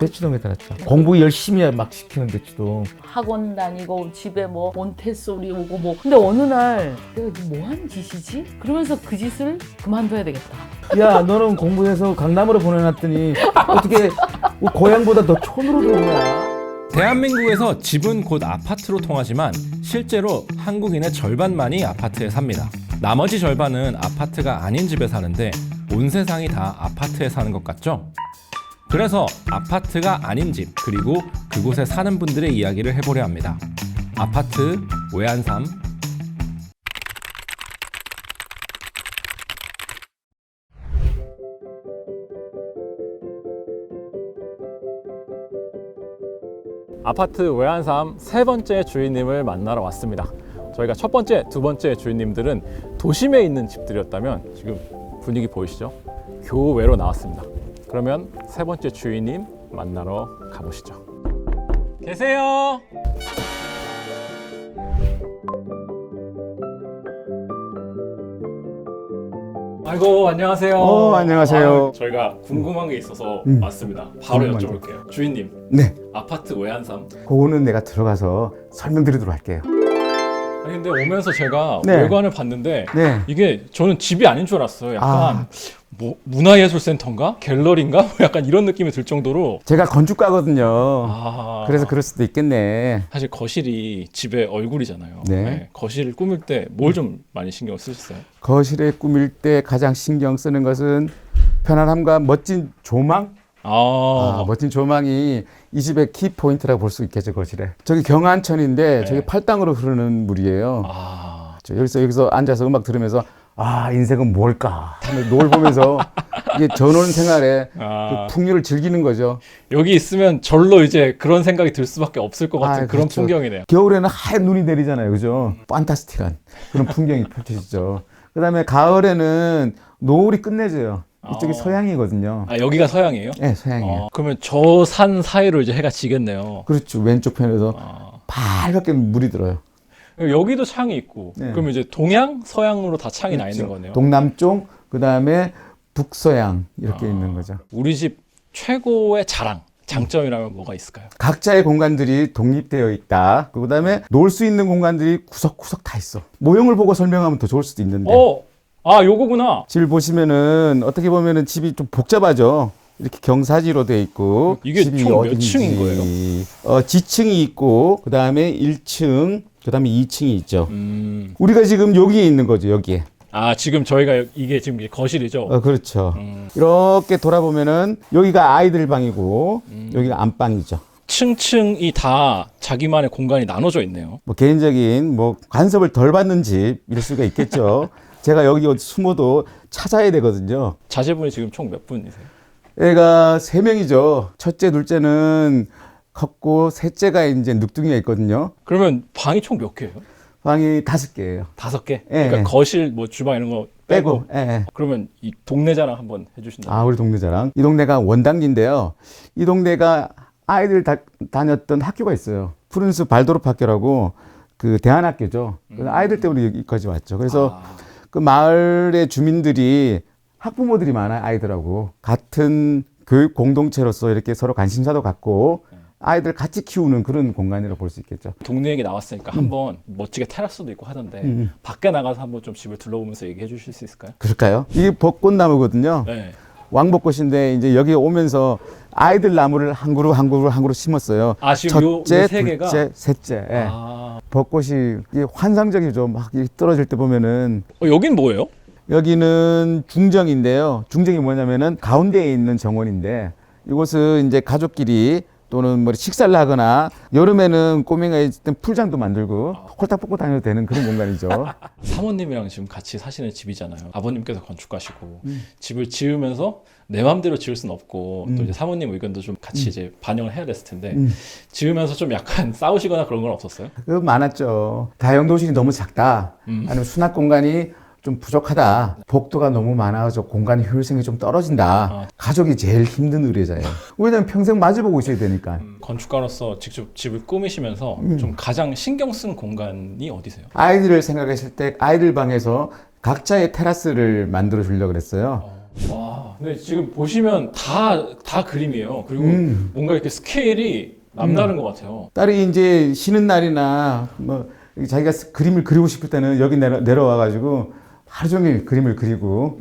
대치동에 살았죠. 공부 열심히 막 시키는 대치동. 학원 다니고 집에 뭐 몬테소리 오고 뭐. 근데 어느 날 내가 이거 뭐 하는 짓이지? 그러면서 그 짓을 그만둬야 되겠다. 야, 너는 공부해서 강남으로 보내놨더니 어떻게 고향보다 더 촌으로 들어오냐? 대한민국에서 집은 곧 아파트로 통하지만 실제로 한국인의 절반만이 아파트에 삽니다. 나머지 절반은 아파트가 아닌 집에 사는데 온 세상이 다 아파트에 사는 것 같죠? 그래서 아파트가 아닌 집, 그리고 그곳에 사는 분들의 이야기를 해보려 합니다. 아파트 외환삼. 아파트 외환삼 세 번째 주인님을 만나러 왔습니다. 저희가 첫 번째, 두 번째 주인님들은 도심에 있는 집들이었다면 지금 분위기 보이시죠? 교외로 나왔습니다. 그러면 세 번째 주인님 만나러 가보시죠. 계세요. 아이고, 안녕하세요. 안녕하세요. 저희가 궁금한 게 있어서 왔습니다. 바로 궁금한 게. 여쭤볼게요. 주인님, 네, 아파트 외환삼. 그거는 내가 들어가서 설명드리도록 할게요. 아니 근데 오면서 제가 네. 외관을 봤는데 네. 이게 저는 집이 아닌 줄 알았어요. 약간 아. 뭐 문화예술센터인가? 갤러리인가? 뭐 약간 이런 느낌이 들 정도로. 제가 건축가거든요. 아, 그래서 그럴 수도 있겠네. 사실 거실이 집의 얼굴이잖아요. 네. 거실을 꾸밀 때 뭘 좀 많이 신경 쓰셨어요? 거실에 꾸밀 때 가장 신경 쓰는 것은 편안함과 멋진 조망? 멋진 조망이 이 집의 키포인트라고 볼 수 있겠죠, 거실에. 저기 경안천인데 네. 저기 팔당으로 흐르는 물이에요. 아, 여기서 앉아서 음악 들으면서 인생은 뭘까 하면서 노을 보면서 이게 전원 생활에 아. 그 풍류를 즐기는 거죠. 여기 있으면 절로 이제 그런 생각이 들 수밖에 없을 것 같은 그런 그렇죠. 풍경이네요. 겨울에는 하얀 눈이 내리잖아요, 그죠? 판타스틱한 그런 풍경이 펼쳐지죠. 그다음에 가을에는 노을이 끝내줘요. 이쪽이 서양이거든요. 아, 여기가 서양이에요? 네, 서양이에요. 그러면 저 산 사이로 이제 해가 지겠네요. 그렇죠. 왼쪽 편에서 밝게 물이 들어요. 여기도 창이 있고, 네. 그러면 이제 동양, 서양으로 다 창이 나 있는 거네요. 동남쪽, 그다음에 북서양 이렇게 있는 거죠. 우리 집 최고의 자랑, 장점이라면 뭐가 있을까요? 각자의 공간들이 독립되어 있다. 그다음에 놀 수 있는 공간들이 구석구석 다 있어. 모형을 보고 설명하면 더 좋을 수도 있는데. 요거구나. 집을 보시면은 어떻게 보면은 집이 좀 복잡하죠. 이렇게 경사지로 돼 있고 이게 집이 총 몇 어딘지. 층인 거예요? 지층이 있고 그다음에 1층, 그다음에 2층이 있죠. 음. 우리가 지금 여기에 있는 거죠, 여기에. 지금 저희가 이게 지금 거실이죠? 그렇죠. 이렇게 돌아보면은 여기가 아이들 방이고 여기가 안방이죠. 층층이 다 자기만의 공간이 나눠져 있네요. 뭐 개인적인 뭐 간섭을 덜 받는 집일 수가 있겠죠. 제가 여기 어디 숨어도 찾아야 되거든요. 자제분이 지금 총 몇 분이세요? 애가 3명이죠. 첫째, 둘째는 컸고 셋째가 이제 늑둥이가 있거든요. 그러면 방이 총 몇 개예요? 방이 5개예요. 5개? 예, 그러니까 예. 거실, 뭐 주방 이런 거 빼고. 예. 그러면 이 동네 자랑 한번 해주신다면. 우리 동네 자랑. 이 동네가 원당리인데요. 이 동네가 아이들 다녔던 학교가 있어요. 푸른숲 발도록 학교라고 그 대안학교죠. 그래서 아이들 때문에 여기까지 왔죠. 그래서 그 마을의 주민들이 학부모들이 많아요, 아이들하고. 같은 교육 공동체로서 이렇게 서로 관심사도 갖고 아이들 같이 키우는 그런 공간이라고 볼 수 있겠죠. 동네 얘기 나왔으니까 한번 멋지게 테라스도 있고 하던데 밖에 나가서 한번 좀 집을 둘러보면서 얘기해 주실 수 있을까요? 그럴까요? 이게 벚꽃나무거든요. 네. 왕벚꽃인데 이제 여기 오면서 아이들 나무를 한 그루 한 그루 한 그루 심었어요. 지금 첫째, 요 세 개가? 둘째, 셋째. 예. 벚꽃이 이게 환상적이죠. 막 이렇게 떨어질 때 보면은. 여긴 뭐예요? 여기는 중정인데요. 중정이 뭐냐면은 가운데에 있는 정원인데 이곳은 이제 가족끼리 또는 뭐 식사를 하거나 여름에는 꼬맹이가 있을 땐 풀장도 만들고 홀딱 벗고 다녀도 되는 그런 공간이죠. 사모님이랑 지금 같이 사시는 집이잖아요. 아버님께서 건축가시고 집을 지으면서 내 맘대로 지을 순 없고 또 이제 사모님 의견도 좀 같이 이제 반영을 해야 됐을 텐데 지으면서 좀 약간 싸우시거나 그런 건 없었어요? 그거 많았죠. 다용도실이 너무 작다. 아니면 수납 공간이 좀 부족하다. 복도가 너무 많아서 공간 효율성이 좀 떨어진다. 가족이 제일 힘든 의뢰자예요. 왜냐면 평생 마주보고 있어야 되니까. 건축가로서 직접 집을 꾸미시면서 좀 가장 신경 쓴 공간이 어디세요? 아이들을 생각했을 때 아이들 방에서 각자의 테라스를 만들어 주려고 그랬어요. 와, 근데 지금 보시면 다 그림이에요. 그리고 뭔가 이렇게 스케일이 남다른 것 같아요. 딸이 이제 쉬는 날이나 뭐 자기가 그림을 그리고 싶을 때는 여기 내려와가지고 하루 종일 그림을 그리고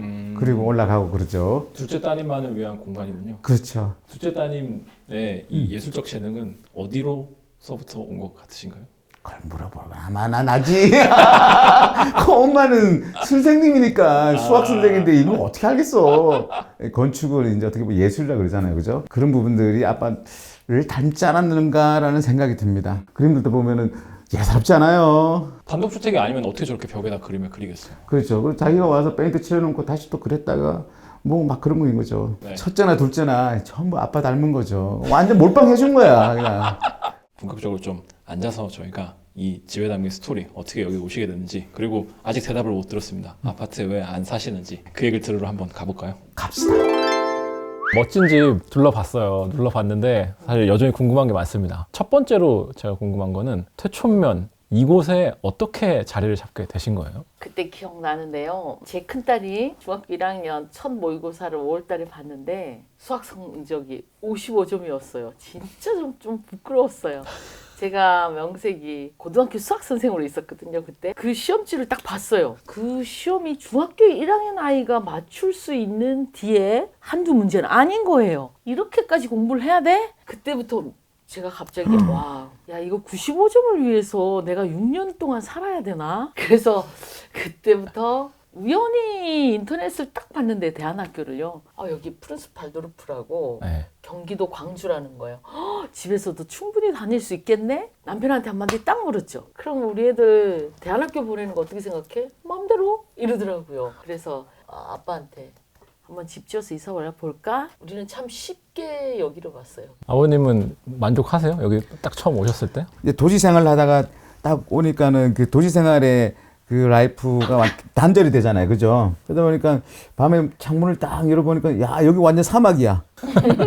올라가고 그러죠. 둘째 따님만을 위한 공간이군요. 그렇죠. 둘째 따님의 이 예술적 재능은 어디로서부터 온 것 같으신가요? 그걸 물어보면 아마 난 나지. 그 엄마는 선생님이니까 수학 선생인데 이걸 어떻게 알겠어. 건축을 이제 어떻게 보면 예술이라 그러잖아요, 그죠? 그런 부분들이 아빠를 닮지 않았는가라는 생각이 듭니다. 그림들도 보면은 예사롭지 않아요. 단독주택이 아니면 어떻게 저렇게 벽에다 그림을 그리겠어요? 그렇죠. 그리고 자기가 와서 페인트 칠해놓고 다시 또 그랬다가 뭐 막 그런 거인 거죠. 네. 첫째나 둘째나 전부 아빠 닮은 거죠. 완전 몰빵해준 거야, 그냥. 본격적으로 좀 앉아서 저희가 이 집에 담긴 스토리, 어떻게 여기 오시게 됐는지, 그리고 아직 대답을 못 들었습니다. 아파트에 왜 안 사시는지 그 얘기를 들으러 한번 가볼까요? 갑시다. 멋진 집 둘러봤는데 사실 여전히 궁금한 게 많습니다. 첫 번째로 제가 궁금한 거는 퇴촌면 이곳에 어떻게 자리를 잡게 되신 거예요? 그때 기억나는데요. 제 큰딸이 중학교 1학년 첫 모의고사를 5월달에 봤는데 수학 성적이 55점이었어요. 진짜 좀 부끄러웠어요. 제가 명색이 고등학교 수학 선생으로 있었거든요. 그때 그 시험지를 딱 봤어요. 그 시험이 중학교 1학년 아이가 맞출 수 있는 뒤에 한두 문제는 아닌 거예요. 이렇게까지 공부를 해야 돼? 그때부터 제가 갑자기 와, 야 이거 95점을 위해서 내가 6년 동안 살아야 되나? 그래서 그때부터 우연히 인터넷을 딱 봤는데 대안학교를요. 여기 푸른숲 발도르프라고 네. 경기도 광주라는 거예요. 집에서도 충분히 다닐 수 있겠네? 남편한테 한마디 딱 물었죠. 그럼 우리 애들 대안학교 보내는 거 어떻게 생각해? 마음대로 이러더라고요. 그래서 아빠한테 한번 집 지어서 이사 와라 볼까? 우리는 참 쉽게 여기로 왔어요. 아버님은 만족하세요? 여기 딱 처음 오셨을 때? 이제 도시 생활을 하다가 딱 오니까는 그 도시 생활의 그 라이프가 단절이 되잖아요. 그죠? 그러다 보니까 밤에 창문을 딱 열어보니까 야, 여기 완전 사막이야.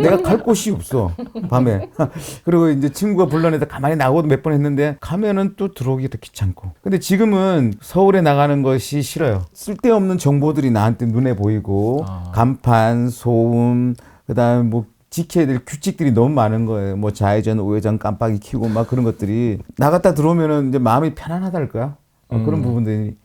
내가 갈 곳이 없어. 밤에. 그리고 이제 친구가 불러내서 가만히 나오고도 몇 번 했는데 가면은 또 들어오기도 귀찮고. 근데 지금은 서울에 나가는 것이 싫어요. 쓸데없는 정보들이 나한테 눈에 보이고 간판, 소음, 그다음에 뭐 지켜야 될 규칙들이 너무 많은 거예요. 뭐 좌회전, 우회전 깜빡이 켜고 막 그런 것들이 나갔다 들어오면은 이제 마음이 편안하달까요? 그런 부분들이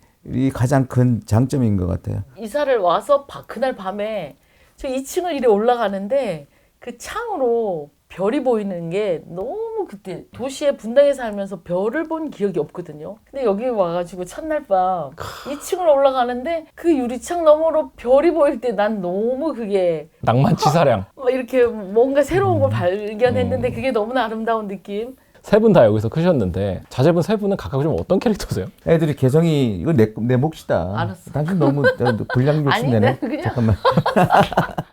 가장 큰 장점인 것 같아요. 이사를 와서 그날 밤에 저 2층을 이래 올라가는데 그 창으로 별이 보이는 게 너무 그때 도시의 분당에 살면서 별을 본 기억이 없거든요. 근데 여기 와가지고 첫날 밤 2층을 올라가는데 그 유리창 너머로 별이 보일 때 난 너무 그게 낭만치사량. 막 이렇게 뭔가 새로운 걸 발견했는데 그게 너무나 아름다운 느낌. 세 분 다 여기서 크셨는데 자제분 세 분은 각각 좀 어떤 캐릭터세요? 애들이 개성이 이거 내 몫이다. 알았어. 당신 너무 불량 욕심내네. 아니, 그냥- 잠깐만.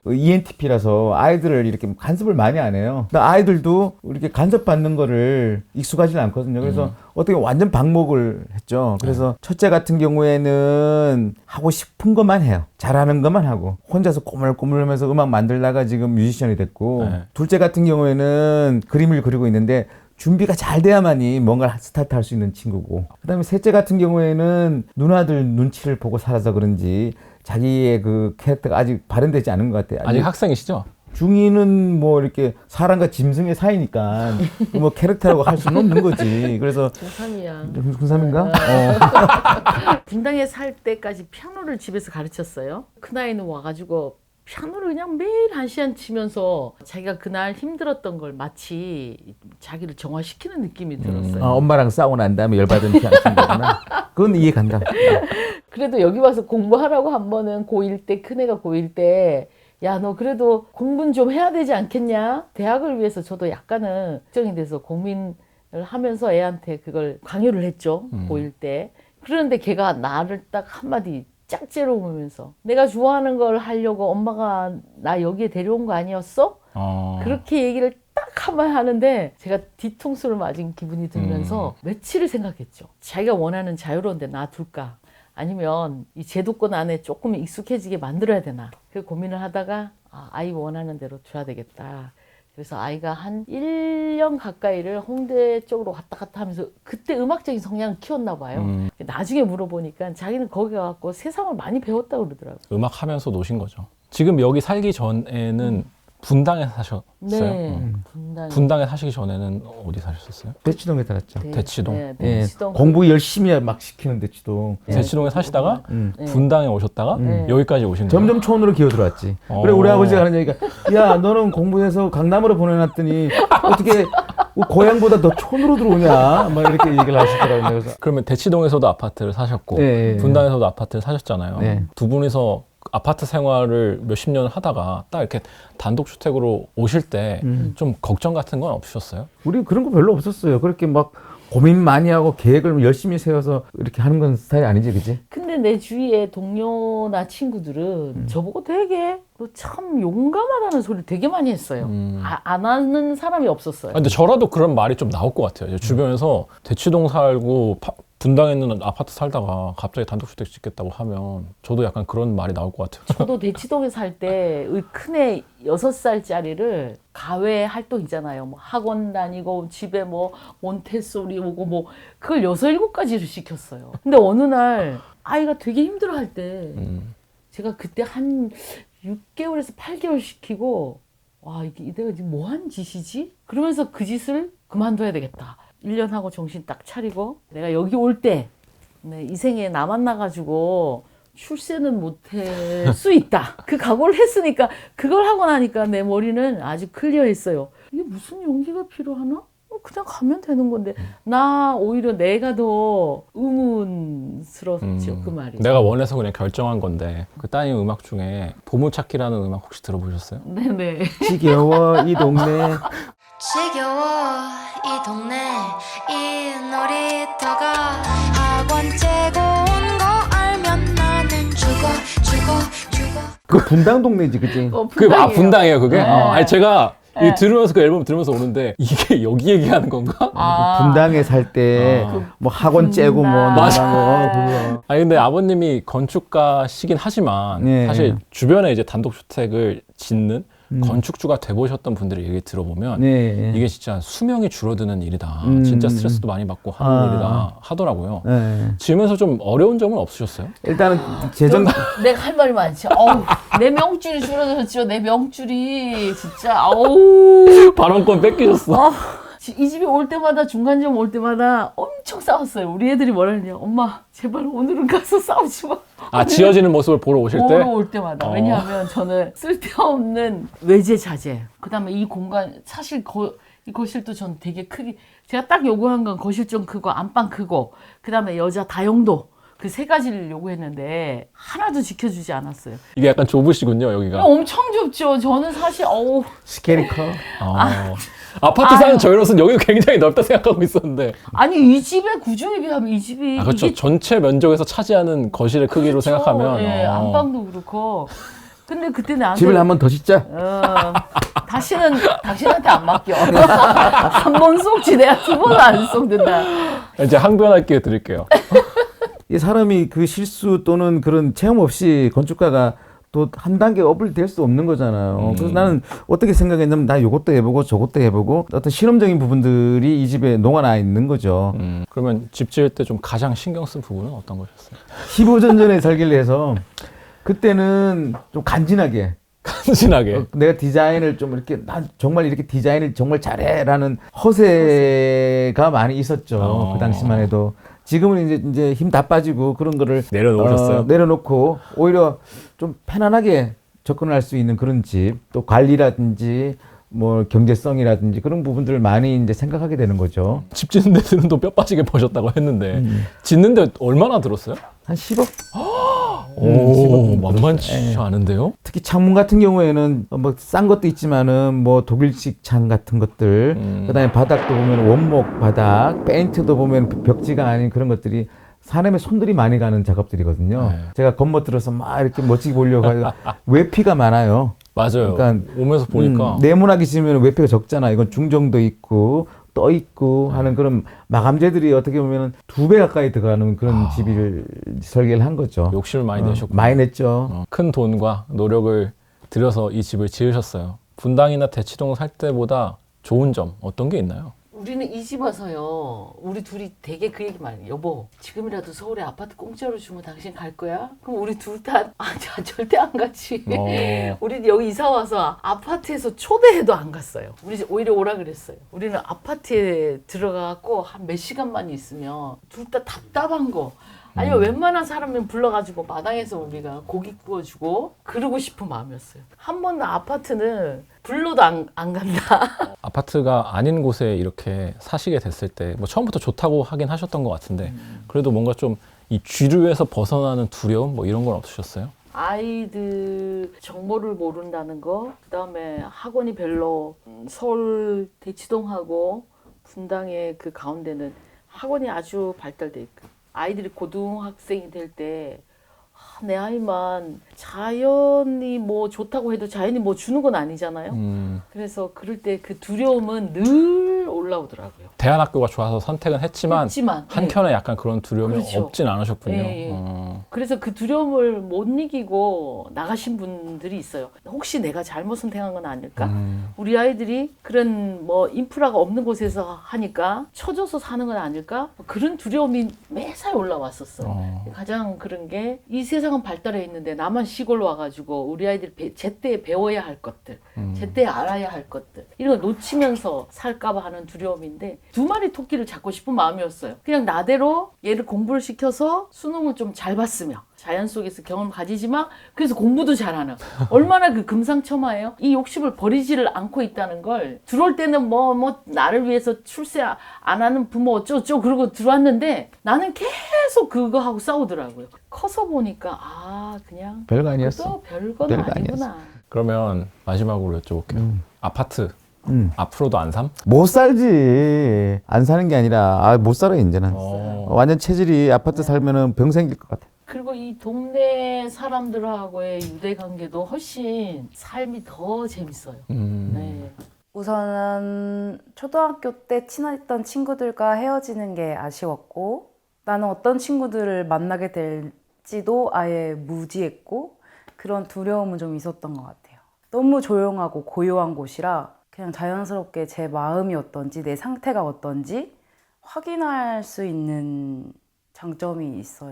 ENTP라서 아이들을 이렇게 간섭을 많이 안 해요. 근데 아이들도 이렇게 간섭받는 거를 익숙하지 않거든요. 그래서 어떻게 완전 방목을 했죠. 그래서 첫째 같은 경우에는 하고 싶은 것만 해요. 잘하는 것만 하고 혼자서 꼬물꼬물하면서 음악 만들다가 지금 뮤지션이 됐고 네. 둘째 같은 경우에는 그림을 그리고 있는데 준비가 잘 돼야만이 뭔가를 스타트할 수 있는 친구고 그다음에 셋째 같은 경우에는 누나들 눈치를 보고 살아서 그런지 자기의 그 캐릭터가 아직 발현되지 않은 것 같아요. 아직 학생이시죠? 중2는 뭐 이렇게 사람과 짐승의 사이니까 뭐 캐릭터라고 할 수는 없는 거지. 그래서 중3이야. 중3인가? 분당에 살 때까지 피아노를 집에서 가르쳤어요. 큰아이는 와가지고 피아노를 그냥 매일 1시간 치면서 자기가 그날 힘들었던 걸 마치 자기를 정화시키는 느낌이 들었어요. 엄마랑 싸우고 난 다음에 열받은 피아노 친 거구나. 그건 이해 간다. 그래도 여기 와서 공부하라고 한 번은 고1 때, 큰애가 고1 때 야, 너 그래도 공부는 좀 해야 되지 않겠냐? 대학을 위해서 저도 약간은 걱정이 돼서 고민을 하면서 애한테 그걸 강요를 했죠. 고1 때. 그런데 걔가 나를 딱 한마디 짝째로 보면서 내가 좋아하는 걸 하려고 엄마가 나 여기에 데려온 거 아니었어? 그렇게 얘기를 딱 한번 하는데 제가 뒤통수를 맞은 기분이 들면서 며칠을 생각했죠. 자기가 원하는 자유로운 데 놔둘까? 아니면 이 제도권 안에 조금 익숙해지게 만들어야 되나? 그 고민을 하다가 아이 원하는 대로 둬야 되겠다. 그래서 아이가 한 1년 가까이를 홍대 쪽으로 왔다 갔다 하면서 그때 음악적인 성향을 키웠나 봐요. 나중에 물어보니까 자기는 거기 가서 세상을 많이 배웠다고 그러더라고요. 음악 하면서 노신 거죠. 지금 여기 살기 전에는 분당에 사셨어요? 네. 분당. 분당에 사시기 전에는 어디 사셨었어요? 대치동에 살았죠. 대치동? 네, 예, 대치동. 공부 열심히 막 시키는 대치동. 예. 대치동에 사시다가 네. 분당에 오셨다가 여기까지 오신 거예요? 점점 촌으로 기어 들어왔지. 어. 그래 우리 아버지가 하는 얘기가 야 너는 공부해서 강남으로 보내놨더니 어떻게 고향보다 더 촌으로 들어오냐 막 이렇게 얘기를 하시더라고요. 그래서 그러면 대치동에서도 아파트를 사셨고 네. 분당에서도 아파트를 사셨잖아요. 네. 두 분이서 아파트 생활을 몇십 년을 하다가 딱 이렇게 단독주택으로 오실 때 좀 걱정 같은 건 없으셨어요? 우리 그런 거 별로 없었어요. 그렇게 막 고민 많이 하고 계획을 열심히 세워서 이렇게 하는 건 스타일 아니지, 그지? 근데 내 주위에 동료나 친구들은 저보고 되게 너 참 용감하다는 소리 되게 많이 했어요. 안 하는 사람이 없었어요. 아, 근데 저라도 그런 말이 좀 나올 것 같아요. 주변에서 대치동 살고 분당에 있는 아파트 살다가 갑자기 단독주택 짓겠다고 하면 저도 약간 그런 말이 나올 것 같아요. 저도 대치동에 살 때 큰애 6살짜리를 가외 활동 있잖아요. 뭐 학원 다니고 집에 뭐 몬테소리 오고 뭐 그걸 6, 7가지를 시켰어요. 근데 어느 날 아이가 되게 힘들어할 때 제가 그때 한 6개월에서 8개월 시키고 와 이게 내가 지금 뭐 한 짓이지? 그러면서 그 짓을 그만둬야 되겠다. 1년 하고 정신 딱 차리고 내가 여기 올 때 네, 이 생에 나 만나가지고 출세는 못할 수 있다. 그 각오를 했으니까 그걸 하고 나니까 내 머리는 아주 클리어했어요. 이게 무슨 용기가 필요하나? 그냥 가면 되는 건데 나 오히려 내가 더 의문스럽죠. 그 말이. 내가 원해서 그냥 결정한 건데 그 따님 음악 중에 보물찾기라는 음악 혹시 들어보셨어요? 네네. 지겨워 이 동네. 지겨워 이 동네 이 놀이터가 학원 째고 온 거 알면 나는 죽어 그 분당 동네지, 그지? 분당이에요. 분당이에요 그게? 네. 아니 제가 네. 이 들으면서 그 앨범 들으면서 오는데 이게 여기 얘기하는 건가? 분당에 살 때 뭐 학원 째고 뭐 맞아. 나가는 거 그거. 아니 근데 아버님이 건축가시긴 하지만 네. 사실 주변에 이제 단독주택을 짓는 건축주가 돼보셨던 분들의 얘기 들어보면 네. 이게 진짜 수명이 줄어드는 일이다. 음. 진짜 스트레스도 많이 받고 하는 아. 일이다 하더라고요. 네. 지으면서 좀 어려운 점은 없으셨어요? 일단은 재정 내가 할 말이 많지. 어우, 내 명줄이 줄어들었죠. 내 명줄이 진짜 어우. 발언권 뺏기셨어. 이 집에 올 때마다 중간점 올 때마다 엄청 싸웠어요. 우리 애들이 뭐라 했냐. 엄마 제발 오늘은 가서 싸우지 마. 아 지어지는 모습을 보러 오실 때? 보러 올 때마다. 왜냐하면 저는 쓸데없는 외제 자재. 그다음에 이 공간 사실 이 거실도 전 되게 크게 제가 딱 요구한 건 거실 좀 크고 안방 크고 그다음에 여자 다용도 그 3가지를 요구했는데 하나도 지켜주지 않았어요. 이게 약간 좁으시군요 여기가. 엄청 좁죠. 저는 사실 어우 스케일이 커. 아파트 사는 저희로서는 여기가 굉장히 넓다 생각하고 있었는데. 아니 이 집의 구조에 비하면 이 집이 아 그렇죠. 이게 전체 면적에서 차지하는 거실의 크기로 생각하면. 예, 안방도 그렇고. 근데 그때 나한테 집을 한 번 더 짓자. 다시는 당신한테 안 맡겨. 한 번 쏙지 내가 2번은 안 쏙는다. 이제 항변할 기회 드릴게요. 이 사람이 그 실수 또는 그런 체험 없이 건축가가 또 한 단계 업을 될 수 없는 거잖아요. 그래서 나는 어떻게 생각했냐면 나 요것도 해보고 저것도 해보고 어떤 실험적인 부분들이 이 집에 녹아나 있는 거죠. 그러면 집 지을 때 좀 가장 신경 쓴 부분은 어떤 거셨어요? 15년 전에 살기를 해서 그때는 좀 간지나게 간지나게. 내가 디자인을 좀 이렇게 난 정말 이렇게 디자인을 정말 잘해라는 허세가 많이 있었죠. 그 당시만 해도. 지금은 이제 힘 다 빠지고 그런 거를 내려놓으셨어요? 내려놓고 오히려 좀 편안하게 접근할 수 있는 그런 집, 또 관리라든지 뭐 경제성이라든지 그런 부분들을 많이 이제 생각하게 되는 거죠. 집 짓는 데는 또 뼈 빠지게 버셨다고 했는데 짓는데 얼마나 들었어요? 한 10억? 오, 만만치 않은데요? 특히 창문 같은 경우에는 뭐 싼 것도 있지만은 뭐 독일식 창 같은 것들, 그다음에 바닥도 보면 원목 바닥, 페인트도 보면 벽지가 아닌 그런 것들이 사람의 손들이 많이 가는 작업들이거든요. 네. 제가 겉멋 들어서 막 이렇게 멋지게 보려고 하고 외피가 많아요. 맞아요. 그러니까 오면서 보니까 네모나게 지으면 외피가 적잖아. 이건 중정도 있고 떠 있고 하는 그런 마감재들이 어떻게 보면 2배 가까이 들어가는 그런 집을 설계를 한 거죠. 욕심을 많이 내셨고 많이 냈죠. 큰 돈과 노력을 들여서 이 집을 지으셨어요. 분당이나 대치동 살 때보다 좋은 점 어떤 게 있나요? 우리는 이 집 와서요. 우리 둘이 되게 그 얘기 많이 해요. 여보, 지금이라도 서울에 아파트 공짜로 주면 당신 갈 거야? 그럼 우리 둘 다 절대 안 가지. 우리 여기 이사 와서 아파트에서 초대해도 안 갔어요. 우리 오히려 오라 그랬어요. 우리는 아파트에 들어가고 한 몇 시간만 있으면 둘 다 답답한 거. 아니면 웬만한 사람은 불러가지고 마당에서 우리가 고기 구워주고 그러고 싶은 마음이었어요. 한 번도 아파트는 불러도 안 간다. 아파트가 아닌 곳에 이렇게 사시게 됐을 때 뭐 처음부터 좋다고 하긴 하셨던 것 같은데 그래도 뭔가 좀 이 주류에서 벗어나는 두려움 뭐 이런 건 없으셨어요? 아이들 정보를 모른다는 거, 그다음에 학원이 별로 서울 대치동하고 분당의 그 가운데는 학원이 아주 발달돼 있고 아이들이 고등학생이 될 때 내 아이만 자연이 뭐 좋다고 해도 자연이 뭐 주는 건 아니잖아요. 그래서 그럴 때 그 두려움은 늘 올라오더라고요. 대안학교가 좋아서 선택은 했지만 한켠에 약간 그런 두려움이 그렇죠. 없진 않으셨군요. 예. 그래서 그 두려움을 못 이기고 나가신 분들이 있어요. 혹시 내가 잘못 선택한 건 아닐까? 우리 아이들이 그런 뭐 인프라가 없는 곳에서 하니까 쳐져서 사는 건 아닐까? 그런 두려움이 매사에 올라왔었어. 가장 그런 게 이 세상은 발달해 있는데 나만 시골 와가지고 우리 아이들이 제때 배워야 할 것들, 제때 알아야 할 것들 이런 거 놓치면서 살까봐 하는 두려움인데 두 마리 토끼를 잡고 싶은 마음이었어요. 그냥 나대로 얘를 공부를 시켜서 수능을 좀 잘 봤으며 자연 속에서 경험 가지지만 그래서 공부도 잘하는 얼마나 그 금상첨화예요. 이 욕심을 버리지를 않고 있다는 걸 들어올 때는 뭐 나를 위해서 출세 안 하는 부모 어쩌고 그러고 들어왔는데 나는 계속 그거 하고 싸우더라고요. 커서 보니까 그냥 별거 아니었어. 또 별거는 별거 아니구나. 그러면 마지막으로 여쭤볼게요. 아파트 앞으로도 안 삼? 못 살지. 안 사는 게 아니라 못 살아 이제는. 완전 체질이 아파트 살면은 병 생길 것 같아. 그리고 이 동네 사람들하고의 유대 관계도 훨씬 삶이 더 재밌어요. 네. 우선은 초등학교 때 친했던 친구들과 헤어지는 게 아쉬웠고 나는 어떤 친구들을 만나게 될지도 아예 무지했고 그런 두려움은 좀 있었던 것 같아요. 너무 조용하고 고요한 곳이라 그냥 자연스럽게 제 마음이 어떤지 내 상태가 어떤지 확인할 수 있는 장점이 있어요.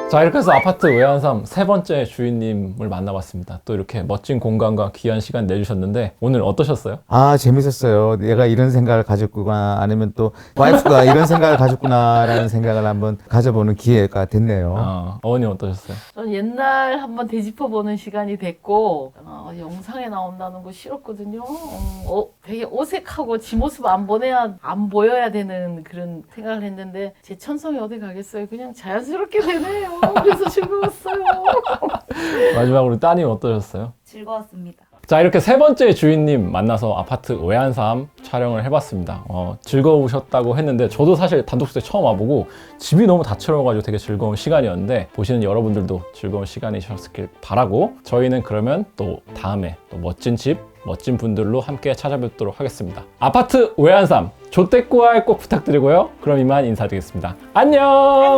자, 이렇게 해서 아파트 외환삼 세 번째 주인님을 만나봤습니다. 또 이렇게 멋진 공간과 귀한 시간 내주셨는데 오늘 어떠셨어요? 재밌었어요. 내가 이런 생각을 가졌구나, 아니면 또 와이프가 이런 생각을 가졌구나라는 생각을 한번 가져보는 기회가 됐네요. 어머님 어떠셨어요? 전 옛날 한번 되짚어보는 시간이 됐고 영상에 나온다는 거 싫었거든요. 되게 어색하고 지 모습 안 보여야 되는 그런 생각을 했는데 제 천성이 어디 가겠어요. 그냥 자연스럽게 되네요. 그래서 즐거웠어요. 마지막으로 따님 어떠셨어요? 즐거웠습니다. 자, 이렇게 세 번째 주인님 만나서 아파트 외환삼 촬영을 해봤습니다. 즐거우셨다고 했는데 저도 사실 단독주택 처음 와보고 집이 너무 다채로워가지고 되게 즐거운 시간이었는데 보시는 여러분들도 즐거운 시간이셨길 바라고 저희는 그러면 또 다음에 또 멋진 집 멋진 분들로 함께 찾아뵙도록 하겠습니다. 아파트 외환삼 조떼꾸알 꼭 부탁드리고요. 그럼 이만 인사드리겠습니다. 안녕.